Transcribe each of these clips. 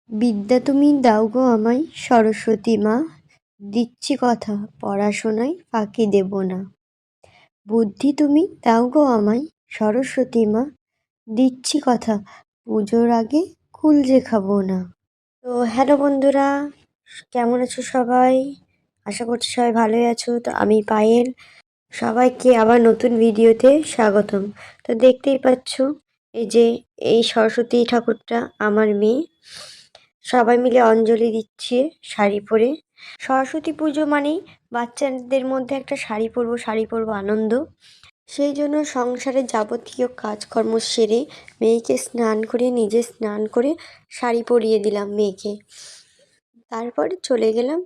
বিদ্যা তুমি দাও গো আমায় সরস্বতী মা, দিচ্ছি কথা পড়াশোনায় ফাঁকি দেব না। বুদ্ধি তুমি দাও গো আমায় সরস্বতী মা, দিচ্ছি কথা পুজোর আগে কুলজে খাবো না। তো হ্যালো বন্ধুরা, কেমন আছো সবাই? আশা করছি সবাই ভালোই আছো। তো আমি পায়েল, সবাইকে আবার নতুন ভিডিওতে স্বাগতম। তো দেখতেই পাচ্ছ এই যে এই সরস্বতী ঠাকুরটা আমার মেয়ে, সবাই মিলে অঞ্জলি দিচ্ছে শাড়ি পরে। সরস্বতী পুজো মানেই বাচ্চাদের মধ্যে একটা শাড়ি পরবো আনন্দ। সেই জন্য সংসারের যাবতীয় কাজকর্ম সেরে মেয়েকে স্নান করে, নিজে স্নান করে শাড়ি পরিয়ে দিলাম মেয়েকে। তারপরে চলে গেলাম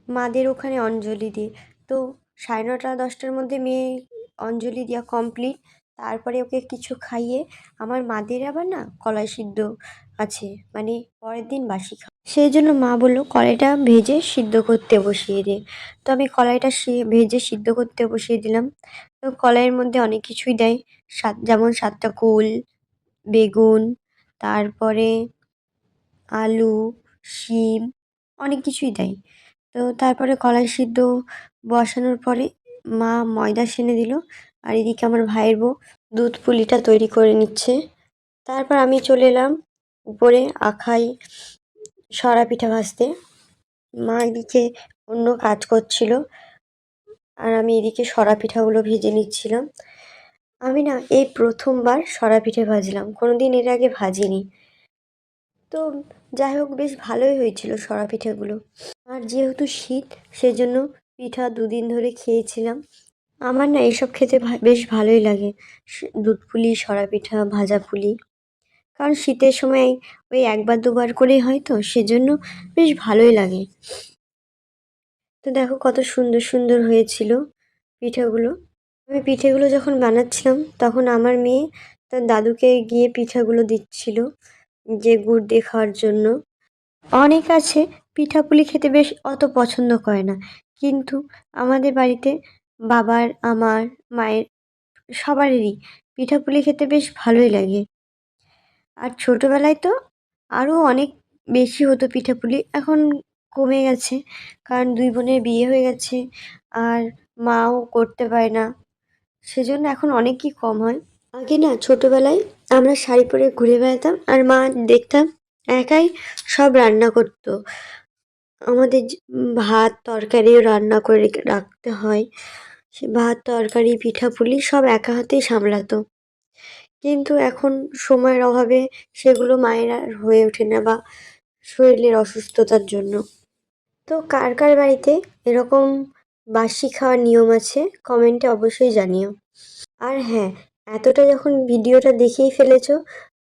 মাদের ওখানে অঞ্জলি দিয়ে। তো 9:30-10টার মধ্যে মেয়ে অঞ্জলি দেওয়া কমপ্লিট। তারপরে ওকে কিছু খাইয়ে, আমার মাদের আবার না কলাই সিদ্ধ আছে, মানে পরের দিন বাসি খাওয়া, সেই জন্য মা বললো কলাইটা ভেজে সিদ্ধ করতে বসিয়ে দে। তো আমি কলাইটা ভেজে সিদ্ধ করতে বসিয়ে দিলাম। তো কলাইয়ের মধ্যে অনেক কিছুই দেয়, যেমন 7টা কুল, বেগুন, তারপরে আলু, শিম, অনেক কিছুই দেয়। তো তারপরে কলাই সিদ্ধ বসানোর পরে মা ময়দা সেনে দিল, আর এদিকে আমার ভাইয়ের বউ দুধ পুলিটা তৈরি করে নিচ্ছে। তারপর আমি চলে এলাম উপরে আখাই সরা পিঠা ভাজতে। মা এদিকে অন্য কাজ করছিল, আর আমি এদিকে সরা পিঠাগুলো ভেজে নিচ্ছিলাম। আমি না এই প্রথমবার সরা পিঠে ভাজলাম, কোনোদিন এর আগে ভাজিনি। তো যাই হোক, বেশ ভালোই হয়েছিল সরা পিঠেগুলো। আর যেহেতু শীত, সেজন্য পিঠা 2 দিন ধরে খেয়েছিলাম। আমার না এইসব খেতে বেশ ভালোই লাগে, দুধ পুলি, সরা পিঠা, ভাজা পুলি। কারণ শীতের সময় ওই 1-2বার করেই হয়, তো সেজন্য বেশ ভালোই লাগে। তো দেখো কত সুন্দর সুন্দর হয়েছিল পিঠাগুলো। আমি পিঠেগুলো যখন বানাচ্ছিলাম তখন আমার মেয়ে তার দাদুকে গিয়ে পিঠাগুলো দিচ্ছিল, যে গুড় দিয়ে খাওয়ার জন্য। অনেক আছে পিঠাপুলি খেতে বেশ অত পছন্দ করে না, কিন্তু আমাদের বাড়িতে বাবার, আমার, মায়ের, সবারই পিঠাপুলি খেতে বেশ ভালোই লাগে। আর ছোটোবেলায় তো আরও অনেক বেশি হতো পিঠাপুলি, এখন কমে গেছে, কারণ 2 বোনের বিয়ে হয়ে গেছে, আর মাও করতে পারে না, সেজন্য এখন অনেকই কম হয়। আগে না ছোটোবেলায় আমরা শাড়ি পরে ঘুরে বেড়াতাম, আর মা দেখতাম একাই সব রান্না করতো। আমাদের ভাত তরকারিও রান্না করে রাখতে হয়, সে ভাত তরকারি পিঠাপুলি সব একা হাতেই সামলাতো। কিন্তু এখন সময়ের অভাবে সেগুলো মায়ের আর হয়ে ওঠে না, বা শরীরের অসুস্থতার জন্য। তো কার কার বাড়িতে এরকম বাসি খাওয়ার নিয়ম আছে কমেন্টে অবশ্যই জানিও। আর হ্যাঁ, এতটা যখন ভিডিওটা দেখেই ফেলেছো,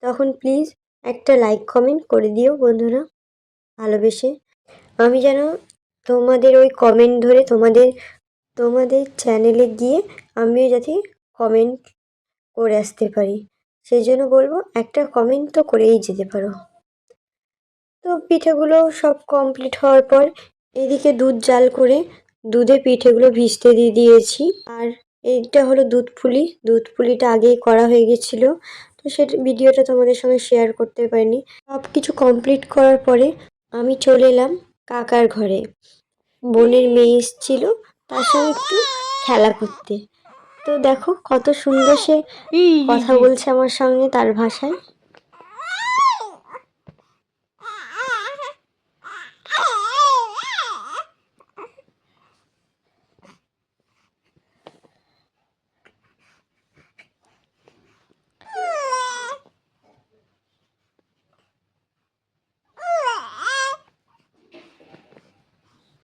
তখন প্লিজ একটা লাইক কমেন্ট করে দিও বন্ধুরা, ভালোবেসে। আমি যেন তোমাদের ওই কমেন্ট ধরে তোমাদের চ্যানেলে গিয়ে আমিও যাতে কমেন্ট করে আসতে পারি, সেই জন্য বলবো একটা কমেন্ট তো করেই যেতে পারো। তো পিঠেগুলো সব কমপ্লিট হওয়ার পর এদিকে দুধ জাল করে দুধে পিঠেগুলো ভিজতে দিয়ে দিয়েছি। আর এইটা হলো দুধ পুলি, দুধ পুলিটা আগেই করা হয়ে গেছিলো, তো সেটা ভিডিওটা তোমাদের সঙ্গে শেয়ার করতে পারিনি। সব কিছু কমপ্লিট করার পরে আমি চলে এলাম কাকার ঘরে। বোনের মেয়ে এসেছিল, তার সঙ্গে একটু খেলা করতে। তো দেখো কত সুন্দর সে কথা বলছে আমার সঙ্গে তার ভাষায়।